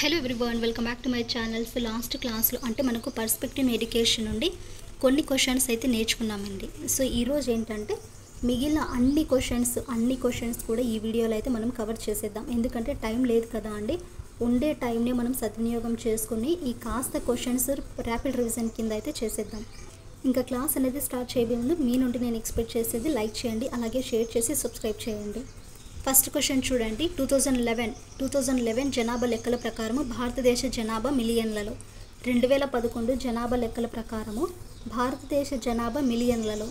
Hello everyone, welcome back to my channel. So last క్లాస్లో అంటే మనకు పర్స్పెక్టివ్ ఎడ్యుకేషన్ నుండి కొన్ని క్వశ్చన్స్ అయితే నేర్చుకున్నామండి. సో ఈరోజు ఏంటంటే మిగిలిన అన్ని క్వశ్చన్స్ కూడా ఈ వీడియోలో అయితే మనం కవర్ చేసేద్దాం. ఎందుకంటే టైం లేదు కదా అండి. ఉండే టైంని మనం సద్వినియోగం చేసుకుని ఈ కాస్త క్వశ్చన్స్ ర్యాపిడ్ రివిజన్ కింద అయితే చేసేద్దాం. ఇంకా క్లాస్ అనేది స్టార్ట్ చేయబోయే ముందు మీ నుండి నేను ఎక్స్పెక్ట్ చేసేది లైక్ చేయండి, అలాగే షేర్ చేసి సబ్స్క్రైబ్ చేయండి. ఫస్ట్ క్వశ్చన్ చూడండి. 2011 జనాభా లెక్కల ప్రకారము భారతదేశ జనాభా మిలియన్లలో. 2011 జనాభా లెక్కల ప్రకారము భారతదేశ జనాభా మిలియన్లలో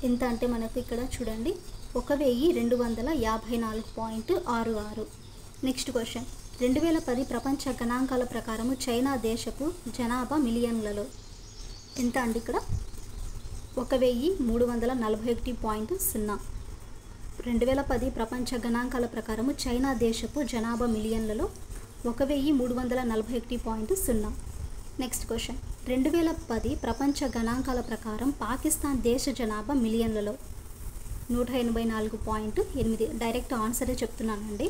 ఎంత అంటే మనకు ఇక్కడ చూడండి 1254.66. Next question. 2010 ప్రపంచ గణాంకాల ప్రకారము చైనా దేశపు జనాభా మిలియన్లలో ఎంత అండి? ఇక్కడ 1341.0. 2010 ప్రపంచ గణాంకాల ప్రకారము చైనా దేశపు జనాభా మిలియన్లలో 1341.0. Next question. 2010 ప్రపంచ గణాంకాల ప్రకారం పాకిస్తాన్ దేశ జనాభా మిలియన్లలో 184.8. డైరెక్ట్ ఆన్సరే చెప్తున్నానండి.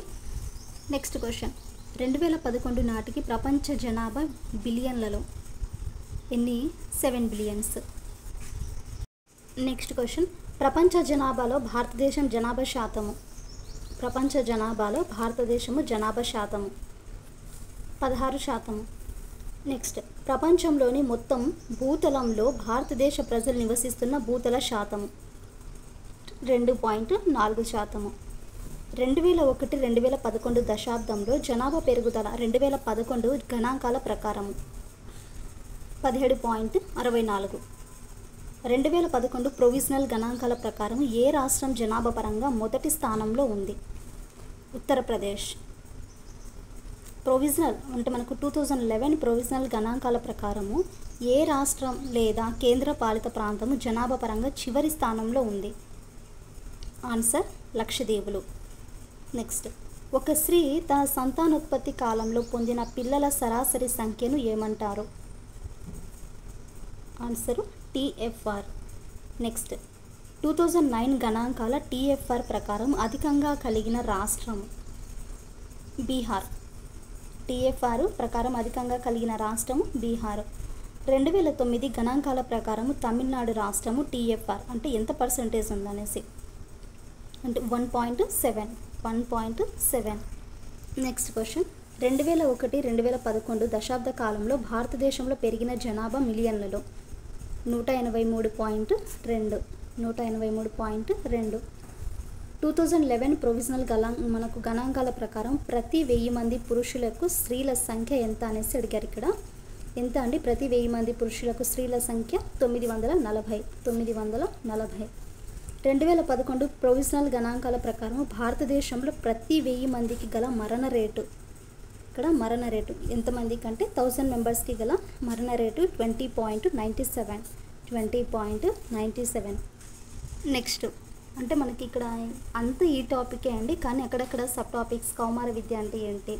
Next question. 2011 నాటికి ప్రపంచ జనాభా బిలియన్లలో ఎన్ని? 7 బిలియన్స్. Next question. ప్రపంచ జనాభాలో భారతదేశం జనాభా శాతము. ప్రపంచ జనాభాలో భారతదేశము జనాభా శాతము 16%. నెక్స్ట్. ప్రపంచంలోని మొత్తం భూతలంలో భారతదేశ ప్రజలు నివసిస్తున్న భూతల శాతము 2.4%. 2001-2011 దశాబ్దంలో జనాభా పెరుగుదల 2011 గణాంకాల ప్రకారము 17.64. 2011 ప్రొవిజనల్ గణాంకాల ప్రకారం ఏ రాష్ట్రం జనాభా పరంగా మొదటి స్థానంలో ఉంది? ఉత్తరప్రదేశ్. ప్రొవిజనల్ అంటే మనకు 2011 ప్రొవిజనల్ గణాంకాల ప్రకారము ఏ రాష్ట్రం లేదా కేంద్ర పాలిత ప్రాంతము జనాభా పరంగా చివరి స్థానంలో ఉంది? ఆన్సర్ లక్షద్వీపులు. నెక్స్ట్. ఒక స్త్రీ తన సంతానోత్పత్తి కాలంలో పొందిన పిల్లల సరాసరి సంఖ్యను ఏమంటారు? Answer TFR. నెక్స్ట్. 2009 గణాంకాల TFR ప్రకారం అధికంగా కలిగిన రాష్ట్రం బీహార్. TFR ప్రకారం అధికంగా కలిగిన రాష్ట్రము బీహార్. 2009 గణాంకాల ప్రకారము తమిళనాడు రాష్ట్రము TFR అంటే ఎంత పర్సంటేజ్ ఉందనేసి అంటే 1.7. Next question. 2001-2011 దశాబ్ద కాలంలో భారతదేశంలో పెరిగిన జనాభా మిలియన్లలో 183.2. 2011 ప్రొవిజనల్ గణాంకాల ప్రకారం ప్రతి 1000 మంది పురుషులకు స్త్రీల సంఖ్య ఎంత అనేసి అడిగారు. ఇక్కడ ఎంత అండి? ప్రతి 1000 మంది పురుషులకు స్త్రీల సంఖ్య 940. 2011 ప్రొవిజనల్ గణాంకాల ప్రకారం భారతదేశంలో ప్రతి 1000 మందికి గల మరణ రేటు, ఇక్కడ మరణ రేటు ఎంతమందికి అంటే 1000 మెంబర్స్కి గల మరణ రేటు 20.97. నెక్స్ట్. అంటే మనకి ఇక్కడ అంత ఈ టాపికే అండి, కానీ అక్కడక్కడ సబ్ టాపిక్స్. కౌమార విద్య అంటే ఏంటి,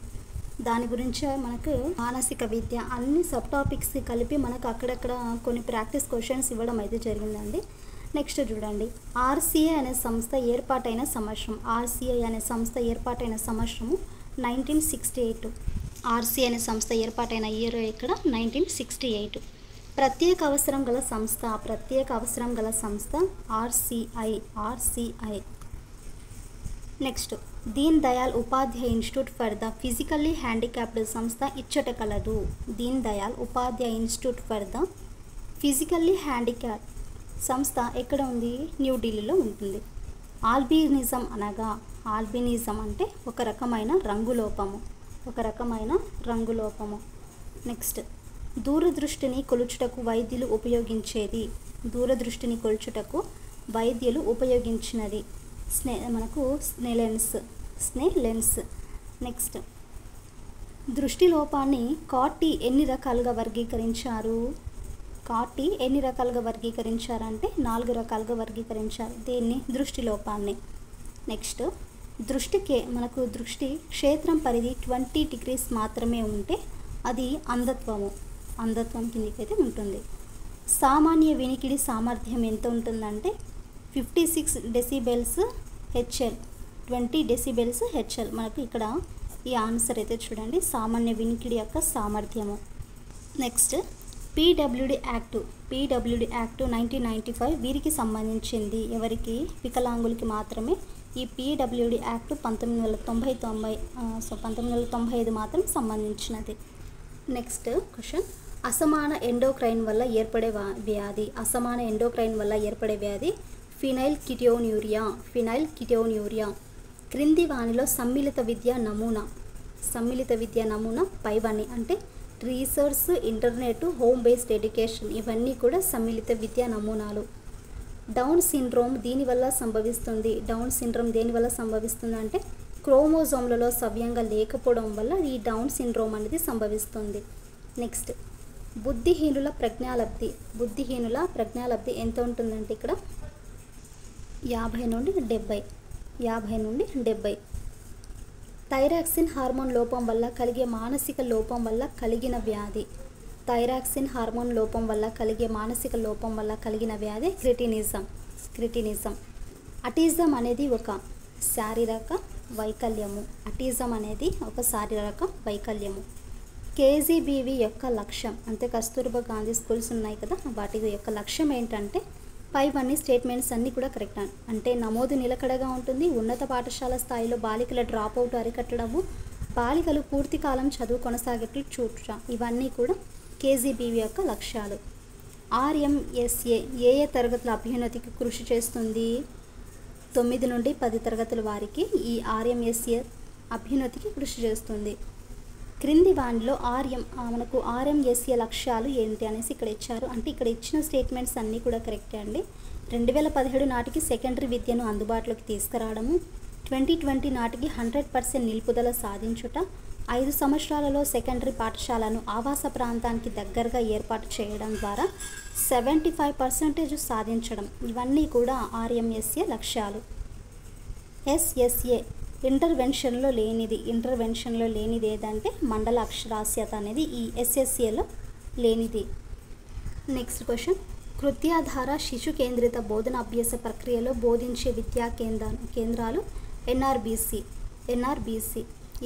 దాని గురించి మనకు మానసిక విద్య అన్ని సబ్ టాపిక్స్ కలిపి మనకు అక్కడక్కడ కొన్ని ప్రాక్టీస్ క్వశ్చన్స్ ఇవ్వడం అయితే జరిగిందండి. నెక్స్ట్ చూడండి. RCA అనే సంస్థ ఏర్పాటైన సంవత్సరం. RCA అనే సంస్థ ఏర్పాటైన సంవత్సరము 1968. RCA అనే సంస్థ ఏర్పాటైన ఇయర్ ఇక్కడ 1968. ప్రత్యేక అవసరం గల సంస్థ RCI. Next. Deen Dayal Upadhyaya institute for the physically handicapped సంస్థ ఇచ్చట కలదు. Deen Dayal Upadhyaya institute for the physically handicapped సంస్థ ఎక్కడ ఉంది? న్యూఢిల్లీలో ఉంటుంది. ఆల్బినిజం అంటే ఒక రకమైన రంగులోపము. నెక్స్ట్. దూరదృష్టిని కొలుచుటకు వైద్యులు ఉపయోగించినది మనకు స్నే లెన్స్. నెక్స్ట్. దృష్టి లోపాన్ని కాటి ఎన్ని రకాలుగా వర్గీకరించారంటే 4 రకాలుగా వర్గీకరించారు దీన్ని, దృష్టి లోపాన్ని. నెక్స్ట్. మనకు దృష్టి క్షేత్రం పరిధి 20 degrees మాత్రమే ఉంటే అది అంధత్వం కిందకైతే ఉంటుంది. సామాన్య వినికిడి సామర్థ్యం ఎంత ఉంటుందంటే 56 decibels HL. 20 decibels HL. మనకు ఇక్కడ ఈ ఆన్సర్ అయితే చూడండి సామాన్య వినికిడి యొక్క సామర్థ్యము. నెక్స్ట్ పీడబ్ల్యూడి యాక్ట్ 1995 వీరికి సంబంధించింది. ఎవరికి? వికలాంగులకి మాత్రమే. ఈ పీడబ్ల్యూడి యాక్ట్ 1995 మాత్రం సంబంధించినది. నెక్స్ట్ క్వశ్చన్ అసమాన ఎండోక్రైన్ వల్ల ఏర్పడే వ్యాధి. అసమాన ఎండోక్రైన్ వల్ల ఏర్పడే వ్యాధి ఫినైల్ కిటోన్యూరియా. క్రింది వానిలో సమ్మిళిత విద్యా నమూనా పైవన్నీ అంటే research, internet, home based education ఇవన్నీ కూడా సమ్మిళిత విద్యా నమూనాలు. డౌన్ సిండ్రోమ్ దేనివల్ల సంభవిస్తుంది అంటే క్రోమోజోమ్లలో సవ్యంగా లేకపోవడం వల్ల ఈ డౌన్ సిండ్రోమ్ అనేది సంభవిస్తుంది. నెక్స్ట్ బుద్ధిహీనుల ప్రజ్ఞాలబ్ధి ఎంత ఉంటుందంటే ఇక్కడ 50 నుండి 70. థైరాక్సిన్ హార్మోన్ లోపం వల్ల కలిగే మానసిక లోపం వల్ల కలిగిన వ్యాధి. క్రిటినిజం. అటిజం అనేది ఒక శారీరక వైకల్యము. కేజీబీవీ యొక్క లక్ష్యం అంటే కస్తూర్బా గాంధీ స్కూల్స్ ఉన్నాయి కదా, వాటి యొక్క లక్ష్యం ఏంటంటే పైవన్నీ స్టేట్మెంట్స్ అన్నీ కూడా కరెక్ట్ అంటే నమోదు నిలకడగా ఉంటుంది, ఉన్నత పాఠశాల స్థాయిలో బాలికల డ్రాప్ అవుట్ అరికట్టడము, బాలికలు పూర్తి కాలం చదువు కొనసాగేట్లు చూడ, ఇవన్నీ కూడా కేజీబీవీ యొక్క లక్ష్యాలు. ఆర్ఎంఎస్ఏ ఏ తరగతుల అభ్యున్నతికి కృషి చేస్తుంది? 9 నుండి 10 తరగతుల వారికి ఈ ఆర్ఎంఎస్ఏ అభ్యున్నతికి కృషి చేస్తుంది. క్రింది వానిలో మనకు ఆర్ఎంఎస్ఏ లక్ష్యాలు ఏంటి అనేసి ఇక్కడ ఇచ్చారు. అంటే ఇక్కడ ఇచ్చిన స్టేట్మెంట్స్ అన్నీ కూడా కరెక్టే అండి. 2017 నాటికి సెకండరీ విద్యను అందుబాటులోకి తీసుకురావడము, 2020 నాటికి 100% నిలుపుదల సాధించుట, 5 సంవత్సరాలలో సెకండరీ పాఠశాలను ఆవాస ప్రాంతానికి దగ్గరగా ఏర్పాటు చేయడం ద్వారా 75% సాధించడం, ఇవన్నీ కూడా ఆర్ఎంఎస్ఏ లక్ష్యాలు. ఎస్ఎస్ఏ ఇంటర్వెన్షన్లో లేనిది ఏదంటే మండల అక్షరాస్యత అనేది ఈ ఎస్ఎస్ఏలో లేనిది. నెక్స్ట్ క్వశ్చన్ కృత్యాధార శిశు కేంద్రిత బోధన అభ్యాస ప్రక్రియలో బోధించే విద్యా కేంద్రాలు ఎన్ఆర్బిసి.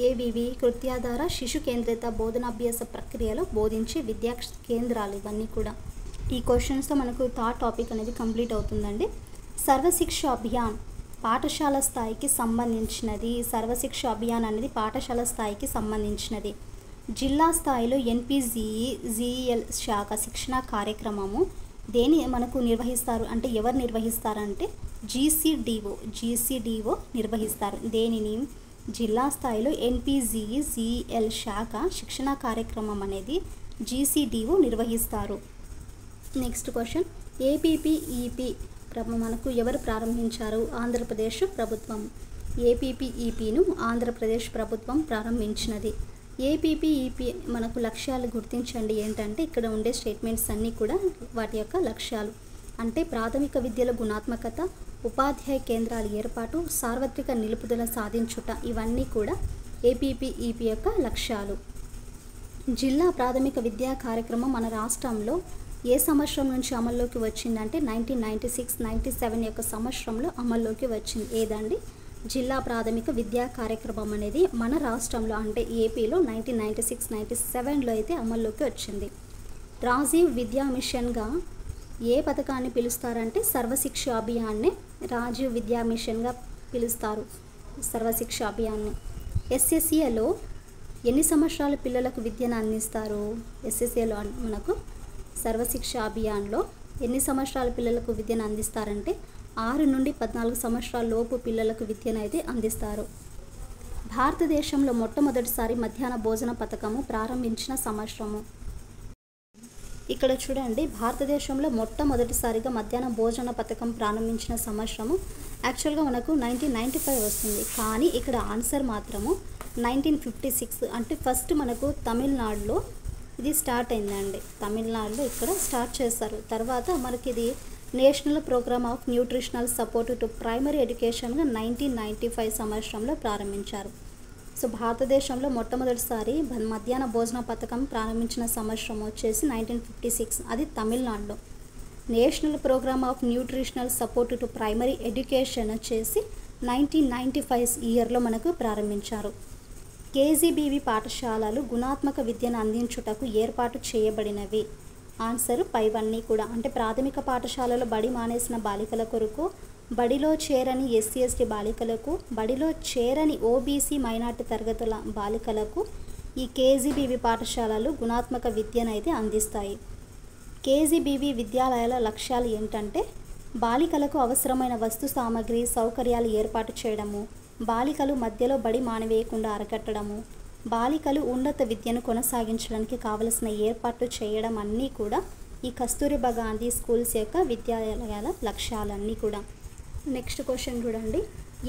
ఏవివి? కృత్యాధార శిశు కేంద్రిత బోధనాభ్యాస ప్రక్రియలో బోధించే విద్యా కేంద్రాలు. ఇవన్నీ కూడా ఈ క్వశ్చన్స్తో మనకు థర్డ్ టాపిక్ అనేది కంప్లీట్ అవుతుందండి. సర్వశిక్ష అభియాన్ పాఠశాల స్థాయికి సంబంధించినది. జిల్లా స్థాయిలో ఎన్పిజిఈఎల్ శాఖ శిక్షణా కార్యక్రమము దేని మనకు నిర్వహిస్తారు అంటే ఎవరు నిర్వహిస్తారంటే జీసీడీఓ నిర్వహిస్తారు. దేనిని? జిల్లా స్థాయిలో ఎన్పిజిఈఎల్ శాఖ శిక్షణా కార్యక్రమం అనేది జీసీడీఓ నిర్వహిస్తారు. నెక్స్ట్ క్వశ్చన్ ఏపీపీఈపీ మనకు ఎవరు ప్రారంభించారు? ఆంధ్రప్రదేశ్ ప్రభుత్వం. ఏపీపీఈపీను ఆంధ్రప్రదేశ్ ప్రభుత్వం ప్రారంభించినది. ఏపీపీఈపీ మనకు లక్ష్యాలు గుర్తించండి ఏంటంటే ఇక్కడ ఉండే స్టేట్మెంట్స్ అన్నీ కూడా వాటి యొక్క లక్ష్యాలు అంటే ప్రాథమిక విద్యలో గుణాత్మకత, ఉపాధ్యాయ కేంద్రాల ఏర్పాటు, సార్వత్రిక నిలుపుదల సాధించుట, ఇవన్నీ కూడా ఏపీపీఈపీ యొక్క లక్ష్యాలు. జిల్లా ప్రాథమిక విద్యా కార్యక్రమం మన రాష్ట్రంలో ఏ సంవత్సరం నుంచి అమల్లోకి వచ్చిందంటే 1996-97 యొక్క సంవత్సరంలో అమల్లోకి వచ్చింది. ఏదండి? జిల్లా ప్రాథమిక విద్యా కార్యక్రమం అనేది మన రాష్ట్రంలో అంటే ఏపీలో 1996-97లో అయితే అమల్లోకి వచ్చింది. రాజీవ్ విద్యా మిషన్గా ఏ పథకాన్ని పిలుస్తారంటే సర్వశిక్ష అభియాన్నే రాజీవ్ విద్యా మిషన్గా పిలుస్తారు. సర్వశిక్ష అభియాన్ని. ఎస్ఎస్ఏలో ఎన్ని సంవత్సరాల పిల్లలకు విద్యను అందిస్తారు? ఎస్ఎస్ఏలో మనకు సర్వశిక్ష అభియాన్లో ఎన్ని సంవత్సరాల పిల్లలకు విద్యను అందిస్తారంటే 6 నుండి 14 సంవత్సరాల లోపు పిల్లలకు విద్యను అయితే అందిస్తారు. భారతదేశంలో మొట్టమొదటిసారి మధ్యాహ్న భోజన పథకము ప్రారంభించిన సంవత్సరము. ఇక్కడ చూడండి భారతదేశంలో మొట్టమొదటిసారిగా మధ్యాహ్న భోజన పథకం ప్రారంభించిన సంవత్సరము యాక్చువల్గా మనకు 1995 వస్తుంది. కానీ ఇక్కడ ఆన్సర్ మాత్రము 1956 అంటే ఫస్ట్ మనకు తమిళనాడులో ఇది స్టార్ట్ అయిందండి. తమిళనాడులో ఇక్కడ స్టార్ట్ చేస్తారు. తర్వాత మనకి ఇది national programme of nutritional support to primary ఎడ్యుకేషన్గా 1995 సంవత్సరంలో ప్రారంభించారు. సో భారతదేశంలో మొట్టమొదటిసారి మధ్యాహ్న భోజన పథకం ప్రారంభించిన సంవత్సరం వచ్చేసి 1956, అది తమిళనాడులో. National programme of nutritional support to primary education వచ్చేసి 1995 ఇయర్లో మనకు ప్రారంభించారు. కేజీబీవీ పాఠశాలలు గుణాత్మక విద్యను అందించుటకు ఏర్పాటు చేయబడినవి. ఆన్సర్ పైవన్నీ కూడా. అంటే ప్రాథమిక పాఠశాలలో బడి మానేసిన బాలికల కొరకు, బడిలో చేరని ఎస్సీ ఎస్టీ బాలికలకు, బడిలో చేరని ఓబీసీ మైనార్టీ తరగతుల బాలికలకు ఈ కేజీబీవీ పాఠశాలలు గుణాత్మక విద్యను అయితే అందిస్తాయి. కేజీబీవీ విద్యాలయాల లక్ష్యాలు ఏంటంటే బాలికలకు అవసరమైన వస్తు సామాగ్రి సౌకర్యాలు ఏర్పాటు చేయడము, బాలికలు మధ్యలో బడి మానివేయకుండా అరికట్టడము, బాలికలు ఉన్నత విద్యను కొనసాగించడానికి కావలసిన ఏర్పాట్లు చేయడం అన్నీ కూడా ఈ కస్తూరిబా గాంధీ స్కూల్స్ యొక్క విద్యాలయాల లక్ష్యాలన్నీ కూడా. నెక్స్ట్ క్వశ్చన్ చూడండి.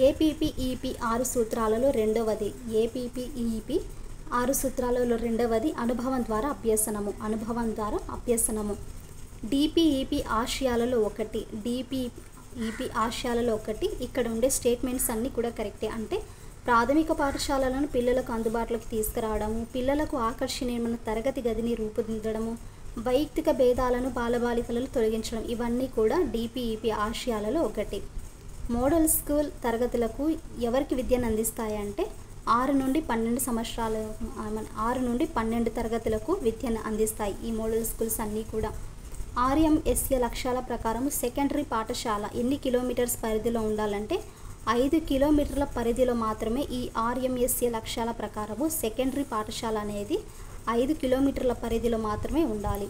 ఏపీపీఈపీ 6 సూత్రాలలో రెండవది. ఏపీపీఈపీ 6 సూత్రాలలో రెండవది అనుభవం ద్వారా అభ్యసనము. అనుభవం ద్వారా అభ్యసనము. డిపిఈపీ ఆశయాలలో ఒకటి. డిపిఈపీ ఆశయాలలో ఒకటి. ఇక్కడ ఉండే స్టేట్మెంట్స్ అన్నీ కూడా కరెక్టే. అంటే ప్రాథమిక పాఠశాలలను పిల్లలకు అందుబాటులోకి తీసుకురావడము, పిల్లలకు ఆకర్షణీయమైన తరగతి గదిని రూపొందించడము, వైయక్తిక భేదాలను బాలబాలికలను తొలగించడం, ఇవన్నీ కూడా డిపిఈపీ ఆశయాలలో ఒకటి. మోడల్ స్కూల్ తరగతులకు ఎవరికి విద్యను అందిస్తాయంటే 6 నుండి 12 సంవత్సరాల 6 నుండి 12 తరగతులకు విద్యను అందిస్తాయి ఈ మోడల్ స్కూల్స్ అన్నీ కూడా. ఆర్ఎంఎస్ఏ లక్ష్యాల ప్రకారం సెకండరీ పాఠశాల ఎన్ని కిలోమీటర్స్ పరిధిలో ఉండాలంటే 5 కిలోమీటర్ల పరిధిలో మాత్రమే ఈ ఆర్ఎంఎస్ఏ లక్ష్యాల ప్రకారము సెకండరీ పాఠశాల అనేది 5 కిలోమీటర్ల పరిధిలో మాత్రమే ఉండాలి.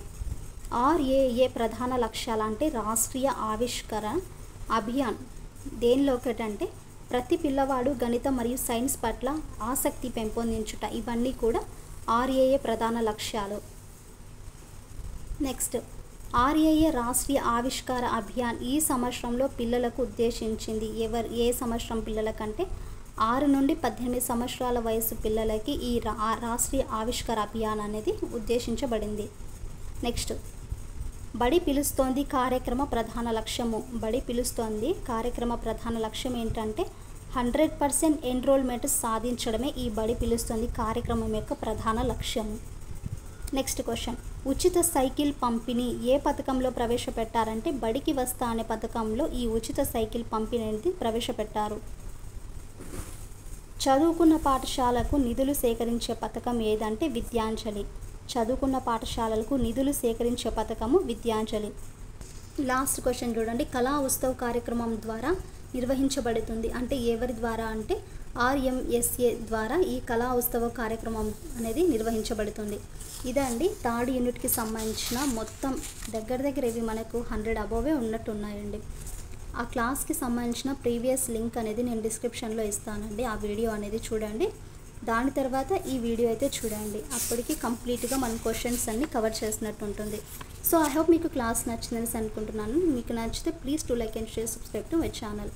ఆర్ఏఏ ప్రధాన లక్ష్యాలు అంటే రాష్ట్రీయ ఆవిష్కరణ అభియాన్ దేనిలో ఒకటంటే ప్రతి పిల్లవాడు గణితం మరియు సైన్స్ పట్ల ఆసక్తి పెంపొందించుట, ఇవన్నీ కూడా ఆర్ఏఏ ప్రధాన లక్ష్యాలు. నెక్స్ట్ ఆర్ఏఏ రాష్ట్రీయ ఆవిష్కార అభియాన్ ఈ సంవత్సరంలో పిల్లలకు ఉద్దేశించింది. ఏ సంవత్సరం పిల్లలకంటే 6 నుండి 18 సంవత్సరాల వయసు పిల్లలకి ఈ రాష్ట్రీయ ఆవిష్కార అభియాన్ అనేది ఉద్దేశించబడింది. నెక్స్ట్ బడి పిలుస్తోంది కార్యక్రమ ప్రధాన లక్ష్యము. బడి పిలుస్తోంది కార్యక్రమ ప్రధాన లక్ష్యం ఏంటంటే 100% ఎన్రోల్మెంట్ సాధించడమే ఈ బడి పిలుస్తోంది కార్యక్రమం యొక్క ప్రధాన లక్ష్యము. Next question. ఉచిత సైకిల్ పంపిణీ ఏ పథకంలో ప్రవేశపెట్టారంటే బడికి వస్తా అనే పథకంలో ఈ ఉచిత సైకిల్ పంపిణీ అనేది ప్రవేశపెట్టారు. చదువుకున్న పాఠశాలకు నిధులు సేకరించే పథకం ఏదంటే విద్యాంజలి. చదువుకున్న పాఠశాలలకు నిధులు సేకరించే పథకము విద్యాంజలి. లాస్ట్ క్వశ్చన్ చూడండి. కళా ఉత్సవ్ కార్యక్రమం ద్వారా నిర్వహించబడుతుంది అంటే ఎవరి ద్వారా అంటే ఆర్ఎంఎస్ఏ ద్వారా ఈ కళా ఉత్సవ కార్యక్రమం అనేది నిర్వహించబడుతుంది. ఇదండి థర్డ్ యూనిట్కి సంబంధించిన మొత్తం దగ్గర ఇవి మనకు 100 అబోవే ఉన్నట్టున్నాయండి. ఆ క్లాస్కి సంబంధించిన ప్రీవియస్ లింక్ అనేది నేను డిస్క్రిప్షన్లో ఇస్తానండి. ఆ వీడియో అనేది చూడండి. దాని తర్వాత ఈ వీడియో అయితే చూడండి. అప్పటికి కంప్లీట్గా మనం క్వశ్చన్స్ అన్నీ కవర్ చేసినట్టు ఉంటుంది. సో ఐ హోప్ మీకు క్లాస్ నచ్చిందని అనుకుంటున్నాను. మీకు నచ్చితే please to like and share, subscribe to my channel.